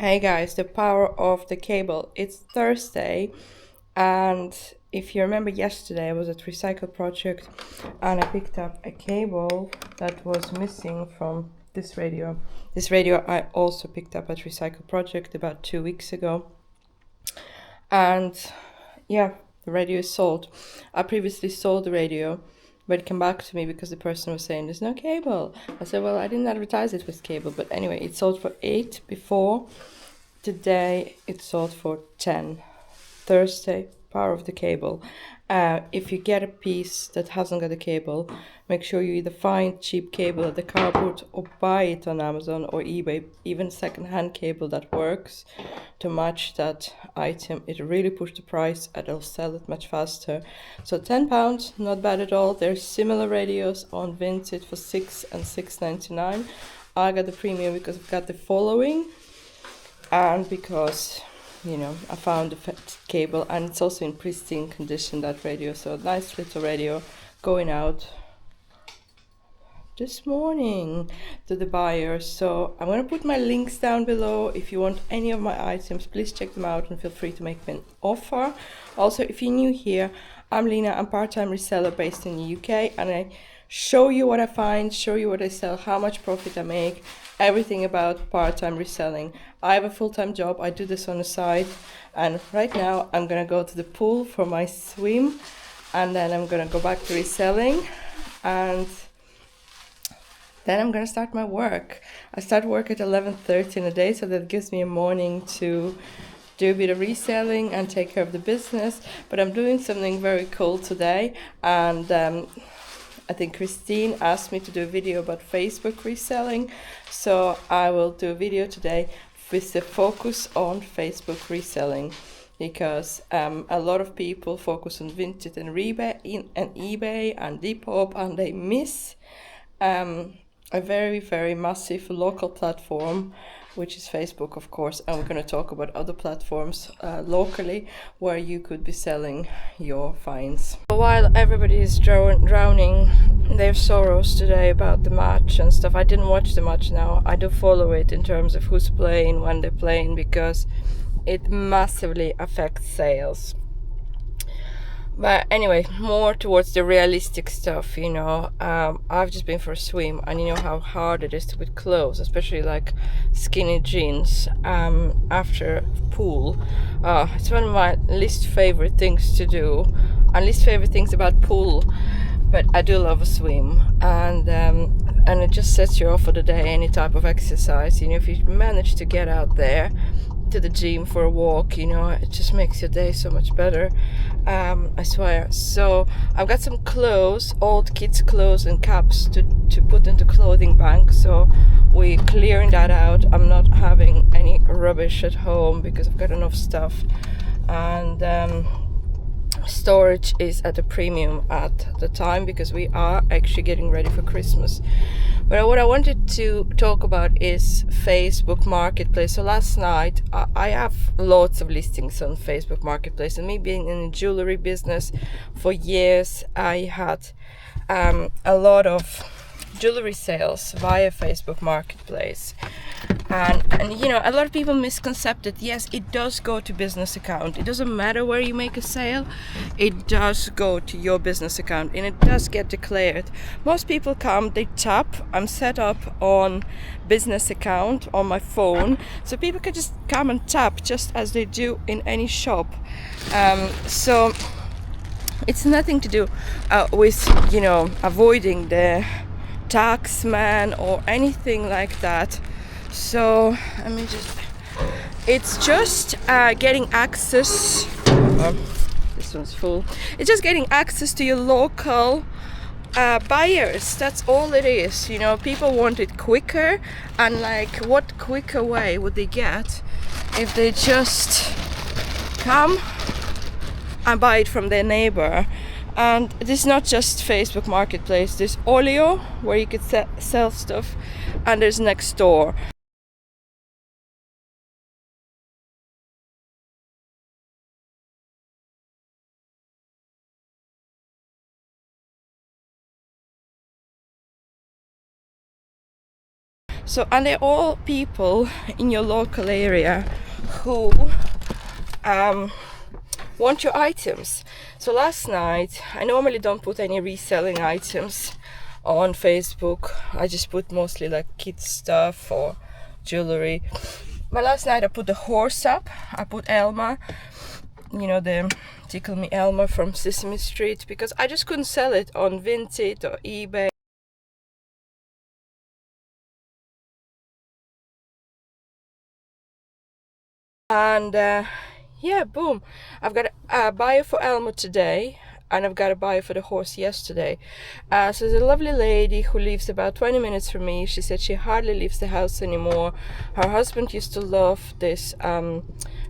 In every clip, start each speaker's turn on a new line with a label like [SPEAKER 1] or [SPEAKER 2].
[SPEAKER 1] Hey guys, the power of the cable. It's Thursday, and if you remember yesterday, I was at Recycle Project and I picked up a cable that was missing from this radio. This radio I also picked up at Recycle Project about 2 weeks ago. And yeah, the radio is sold. I previously sold the radio, but it came back to me because the person was saying there's no cable. I said, well, I didn't advertise it with cable, but anyway, it sold for 8 before. Today it sold for 10. Thursday, power of the cable. If you get a piece that hasn't got a cable, make sure you either find cheap cable at the carport or buy it on Amazon or eBay, even second-hand cable that works to match that item. It really pushed the price and it'll sell it much faster. So £10, not bad at all. There's similar radios on Vinted for £6 and £6.99. I got the premium because I've got the following and because I found the cable, and it's also in pristine condition, that radio. So nice little radio going out this morning to the buyer. So I'm going to put my links down below. If you want any of my items, please check them out and feel free to make me an offer. Also, if you're new here, I'm Lena. I'm part-time reseller based in the UK, and I show you what I find, show you what I sell, how much profit I make, everything about part-time reselling. I have a full-time job. I do this on the side, and right now I'm gonna go to the pool for my swim, and then I'm gonna go back to reselling, and then I'm gonna start my work. I start work at 11:30 in a day, so that gives me a morning to do a bit of reselling and take care of the business. But I'm doing something very cool today, and I think Christine asked me to do a video about Facebook reselling, so I will do a video today with the focus on Facebook reselling, because a lot of people focus on Vinted and eBay and Depop, and they miss a very, very massive local platform, which is Facebook, of course, and we're going to talk about other platforms locally where you could be selling your finds. While everybody is drowning their sorrows today about the match and stuff, I didn't watch the match now. I do follow it in terms of who's playing, when they're playing, because it massively affects sales. But anyway, more towards the realistic stuff, I've just been for a swim, and you know how hard it is to put clothes, especially like skinny jeans, after pool. It's one of my least favorite things to do, and least favorite things about pool, but I do love a swim, and it just sets you off for the day, any type of exercise. If you manage to get out there to the gym for a walk, it just makes your day so much better. I swear. So I've got some clothes, old kids clothes and caps to put into clothing bank, so we're clearing that out. I'm not having any rubbish at home because I've got enough stuff, and storage is at a premium at the time because we are actually getting ready for Christmas. But what I wanted to talk about is Facebook Marketplace. So last night, I have lots of listings on Facebook Marketplace, and me being in the jewelry business for years, I had a lot of jewelry sales via Facebook Marketplace. And a lot of people misconcept it. Yes, it does go to business account. It doesn't matter where you make a sale, it does go to your business account, and it does get declared. Most people come, they tap, I'm set up on business account on my phone, so people can just come and tap just as they do in any shop. So it's nothing to do with avoiding the tax man or anything like that. So it's just getting access. This one's full. It's just getting access to your local buyers. That's all it is. People want it quicker, and what quicker way would they get if they just come and buy it from their neighbor? And this is not just Facebook Marketplace. There's Olio, where you could sell stuff, and there's Nextdoor. So, and they're all people in your local area who want your items. So last night, I normally don't put any reselling items on Facebook. I just put mostly like kids stuff or jewelry. But last night I put the horse up. I put Elma, the Tickle Me Elma from Sesame Street, because I just couldn't sell it on Vinted or eBay. And yeah, boom. I've got a buyer for Elmo today, and I've got a buyer for the horse yesterday. So there's a lovely lady who lives about 20 minutes from me. She said she hardly leaves the house anymore. Her husband used to love this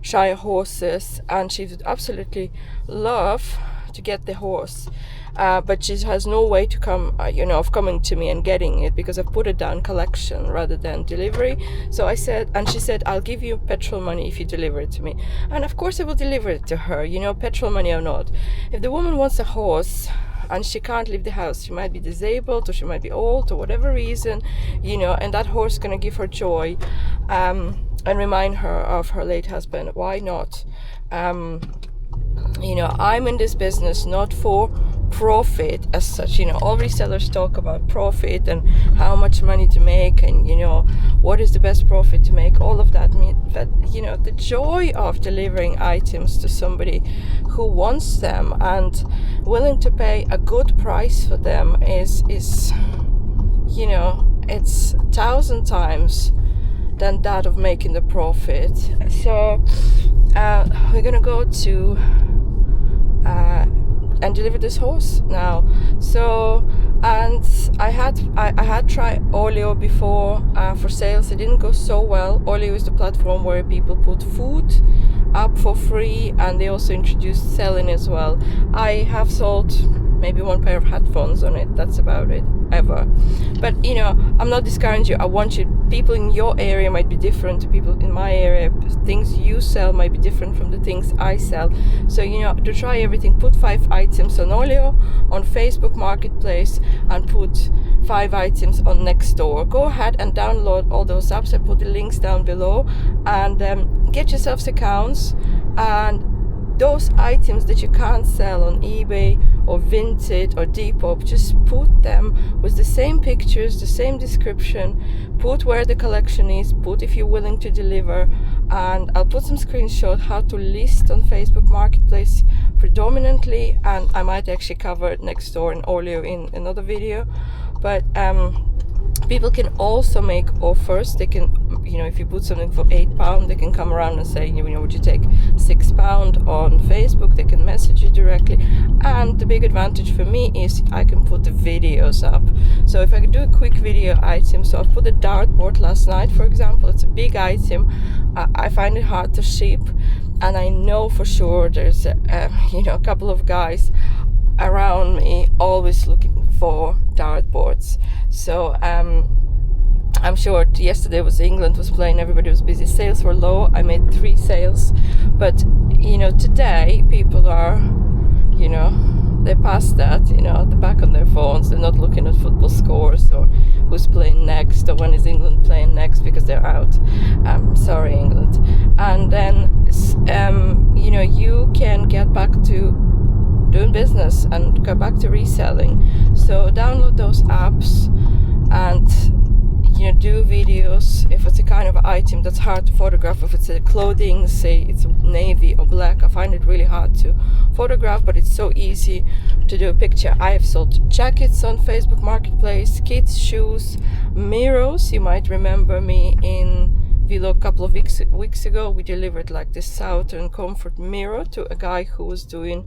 [SPEAKER 1] Shire horses, and she would absolutely love to get the horse. But she has no way to come, of coming to me and getting it, because I've put it down collection rather than delivery. So I said, and she said, I'll give you petrol money if you deliver it to me. And of course I will deliver it to her, petrol money or not. If the woman wants a horse and she can't leave the house, she might be disabled or she might be old or whatever reason, and that horse is going to give her joy and remind her of her late husband. Why not? I'm in this business not for profit as such. All resellers talk about profit and how much money to make, and what is the best profit to make, all of that. But the joy of delivering items to somebody who wants them and willing to pay a good price for them is it's 1,000 times than that of making the profit. So we're gonna go to and deliver this horse now. So, and I had tried Olio before for sales. It didn't go so well. Olio is the platform where people put food up for free, and they also introduced selling as well. I have sold maybe one pair of headphones on it. That's about it ever. But I'm not discouraging you. I want you, people in your area might be different to people in my area. Things you sell might be different from the things I sell. So to try everything, put 5 items on Olio, on Facebook Marketplace, and put 5 items on Nextdoor. Go ahead and download all those apps. I put the links down below, and get yourselves accounts, and those items that you can't sell on eBay or Vinted or Depop, just put them with the same pictures, the same description, put where the collection is, put if you're willing to deliver, and I'll put some screenshots how to list on Facebook Marketplace predominantly, and I might actually cover Nextdoor and Olio in another video. But people can also make offers. They can, if you put something for £8, they can come around and say, would you take £6 on Facebook? They can message you directly. And the big advantage for me is I can put the videos up. So if I could do a quick video item, so I've put a dartboard last night, for example. It's a big item. I find it hard to ship, and I know for sure there's a couple of guys around me always looking for dartboards. So I'm sure yesterday England was playing, everybody was busy, sales were low. I made 3 sales, but today people are they're past that. They're back on their phones. They're not looking at football scores or who's playing next or when is England playing next, because they're out. Sorry, England. And then you can get back to doing business and go back to reselling. So download those apps and do videos. If it's a kind of item that's hard to photograph, if it's a clothing, say it's navy or black, I find it really hard to photograph, but it's so easy to do a picture. I have sold jackets on Facebook Marketplace, kids shoes, mirrors. You might remember me in Vilo a couple of weeks ago. We delivered like this Southern Comfort mirror to a guy who was doing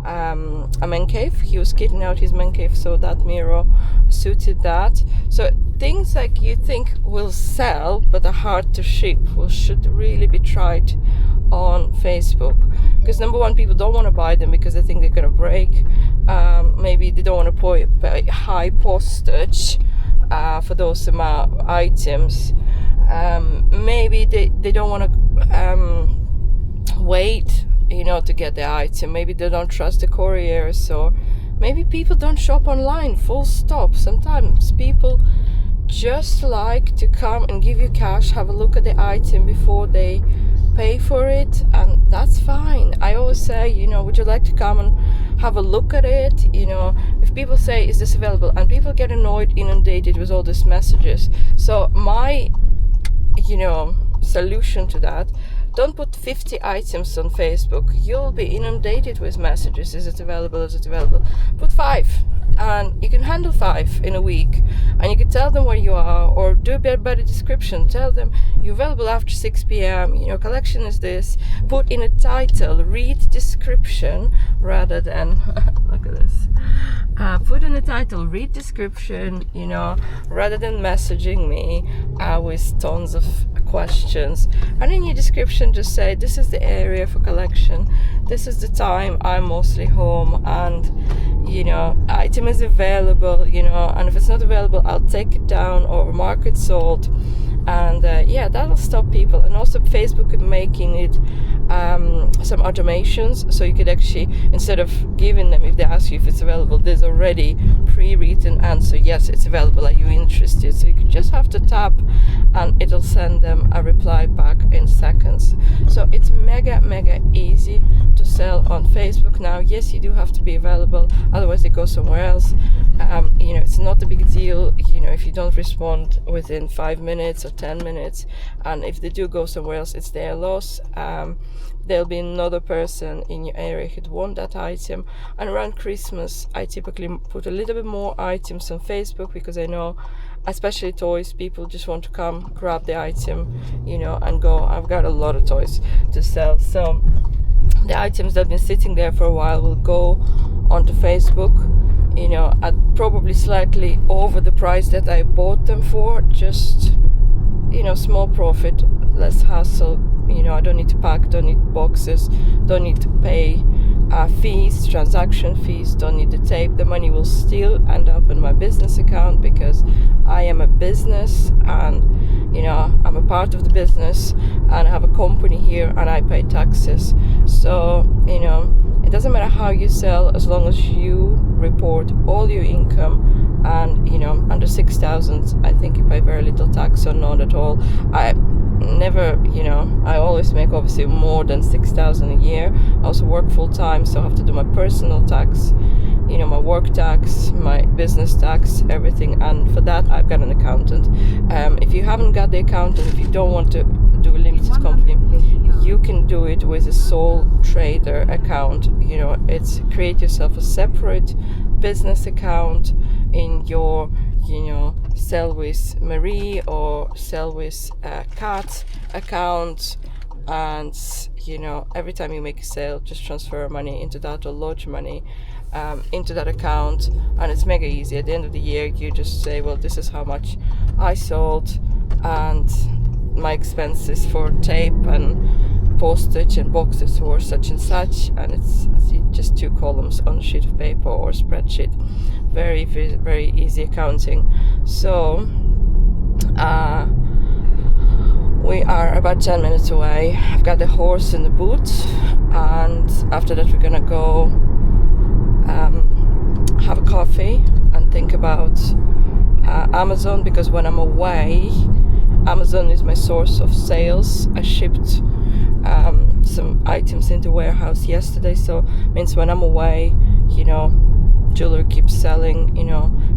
[SPEAKER 1] a man cave. He was kitting out his man cave, so that mirror suited that. So things like you think will sell but are hard to ship should really be tried on Facebook, because number one, people don't want to buy them because they think they're going to break. Maybe they don't want to pay high postage for those items. Maybe they don't want to wait to get the item. Maybe they don't trust the couriers, or maybe people don't shop online, full stop. Sometimes people just like to come and give you cash, have a look at the item before they pay for it, and that's fine. I always say, would you like to come and have a look at it? If people say, is this available, and people get annoyed, inundated with all these messages. So my solution to that, don't put 50 items on Facebook. You'll be inundated with messages. Is it available? Is it available? Put 5, and you can handle 5 in a week, and you can tell them where you are, or do a better description. Tell them you're available after 6 p.m. Collection is this. Put in a title, read description, rather than look at this. Put in a title, read description, rather than messaging me with tons of questions. And in your description, just say, this is the area for collection, this is the time I'm mostly home, and item is available, and if it's not available, I'll take it down or mark it sold. And that'll stop people. And also Facebook is making it some automations, so you could actually, instead of giving them, if they ask you if it's available, there's already pre-written answer, yes, it's available, are you interested? So you could just have to tap and it'll send them a reply back in seconds. So it's mega easy to sell on Facebook now. Yes, you do have to be available, otherwise they go somewhere else. It's not a big deal, if you don't respond within 5 minutes or 10 minutes, and if they do go somewhere else, it's their loss. There'll be another person in your area who'd want that item. And around Christmas, I typically put a little bit more items on Facebook, because I know, especially toys, people just want to come, grab the item, and go. I've got a lot of toys to sell, so the items that have been sitting there for a while will go onto Facebook, at probably slightly over the price that I bought them for. Just, small profit, less hassle. I don't need to pack, don't need boxes, don't need to pay fees, transaction fees, don't need the tape. The money will still end up in my business account, because I am a business, and I'm a part of the business, and I have a company here, and I pay taxes. So it doesn't matter how you sell, as long as you report all your income, and under 6,000, I think you pay very little tax, or not at all. I always make obviously more than 6,000 a year. I also work full time, so I have to do my personal tax, my work tax, my business tax, everything. And for that, I've got an accountant. If you haven't got the accountant, if you don't want to do a limited company, you can do it with a sole trader account. It's create yourself a separate business account in your sell with Marie or sell with Kat account, and every time you make a sale, just transfer money into that, or lodge money into that account, and it's mega easy. At the end of the year, you just say, well, this is how much I sold, and my expenses for tape and postage and boxes were such and such, and it's just 2 columns on a sheet of paper or spreadsheet. Very, very, very easy accounting. So we are about 10 minutes away. I've got the horse in the boot, and after that we're gonna go have a coffee and think about Amazon, because when I'm away, Amazon is my source of sales. I shipped some items into warehouse yesterday, so means when I'm away, jewelry keeps selling,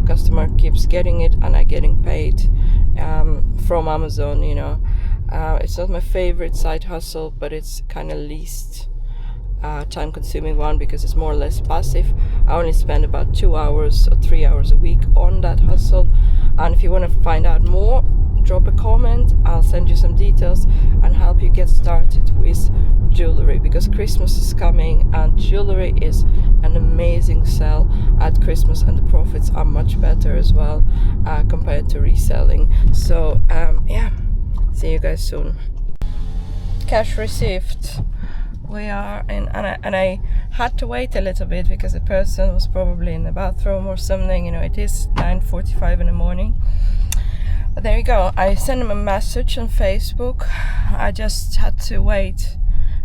[SPEAKER 1] customer keeps getting it, and I getting paid from Amazon. It's not my favorite side hustle, but it's kind of least time consuming one, because it's more or less passive. I only spend about 2 hours or 3 hours a week on that hustle. And if you want to find out more, drop a comment. I'll send you some details and help you get started with jewelry, because Christmas is coming, and jewelry is an amazing sell at Christmas, and the profits are much better as well compared to reselling. So see you guys soon. Cash received. We are in, and I had to wait a little bit because the person was probably in the bathroom or something. It is 9:45 in the morning. But there you go. I sent him a message on Facebook. I just had to wait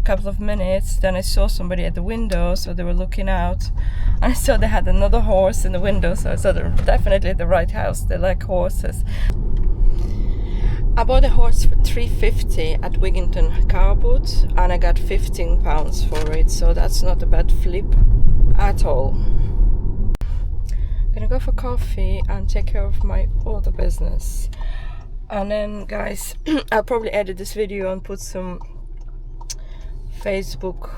[SPEAKER 1] couple of minutes, then I saw somebody at the window, so they were looking out, and I saw they had another horse in the window, so I saw they're definitely at the right house. They like horses. I bought a horse for $3.50 at Wigginton car boot, and I got £15 for it, so that's not a bad flip at all. Gonna go for coffee and take care of my other business, and then guys, I'll probably edit this video and put some Facebook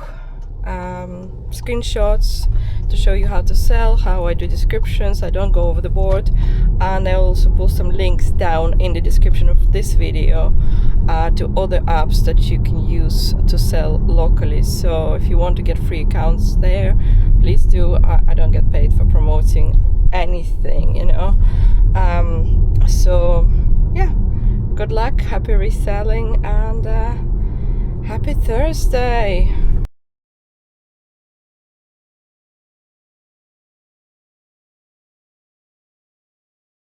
[SPEAKER 1] screenshots to show you how to sell, how I do descriptions. I don't go over the board, and I also put some links down in the description of this video to other apps that you can use to sell locally. So if you want to get free accounts there, please do. I don't get paid for promoting anything, you know. So yeah, good luck, happy reselling, and happy Thursday.